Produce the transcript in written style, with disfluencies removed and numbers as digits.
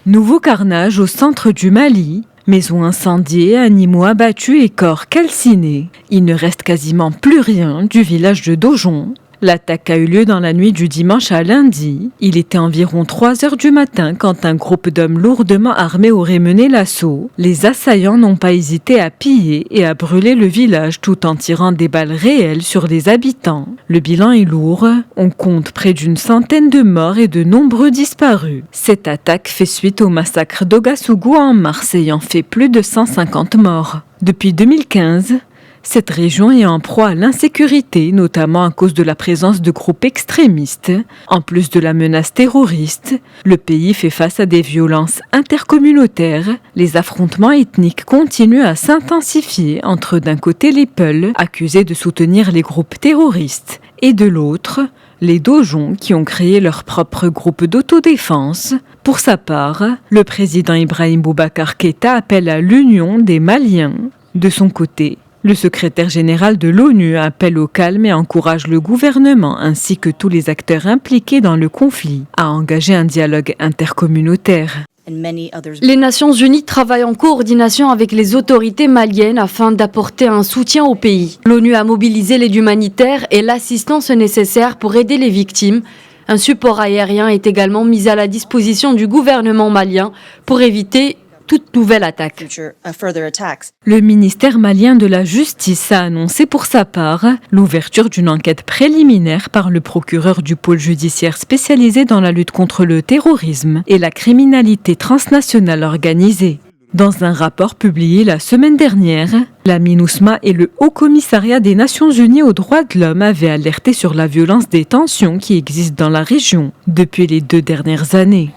Nouveau carnage au centre du Mali. Maisons incendiées, animaux abattus et corps calcinés. Il ne reste quasiment plus rien du village de Dojon. L'attaque a eu lieu dans la nuit du dimanche à lundi. Il était environ 3 heures du matin quand un groupe d'hommes lourdement armés aurait mené l'assaut. Les assaillants n'ont pas hésité à piller et à brûler le village tout en tirant des balles réelles sur les habitants. Le bilan est lourd. On compte près d'une centaine de morts et de nombreux disparus. Cette attaque fait suite au massacre d'Ouagassogou en mars ayant fait plus de 150 morts. Depuis 2015, cette région est en proie à l'insécurité, notamment à cause de la présence de groupes extrémistes. En plus de la menace terroriste, le pays fait face à des violences intercommunautaires. Les affrontements ethniques continuent à s'intensifier entre d'un côté les Peuls, accusés de soutenir les groupes terroristes, et de l'autre, les Dojons qui ont créé leur propre groupe d'autodéfense. Pour sa part, le président Ibrahim Boubacar Keïta appelle à l'union des Maliens. De son côté, le secrétaire général de l'ONU appelle au calme et encourage le gouvernement ainsi que tous les acteurs impliqués dans le conflit à engager un dialogue intercommunautaire. Les Nations Unies travaillent en coordination avec les autorités maliennes afin d'apporter un soutien au pays. L'ONU a mobilisé l'aide humanitaire et l'assistance nécessaire pour aider les victimes. Un support aérien est également mis à la disposition du gouvernement malien pour éviter toute nouvelle attaque. Le ministère malien de la Justice a annoncé pour sa part l'ouverture d'une enquête préliminaire par le procureur du pôle judiciaire spécialisé dans la lutte contre le terrorisme et la criminalité transnationale organisée. Dans un rapport publié la semaine dernière, la MINUSMA et le Haut Commissariat des Nations Unies aux droits de l'homme avaient alerté sur la violence des tensions qui existent dans la région depuis les 2 dernières années.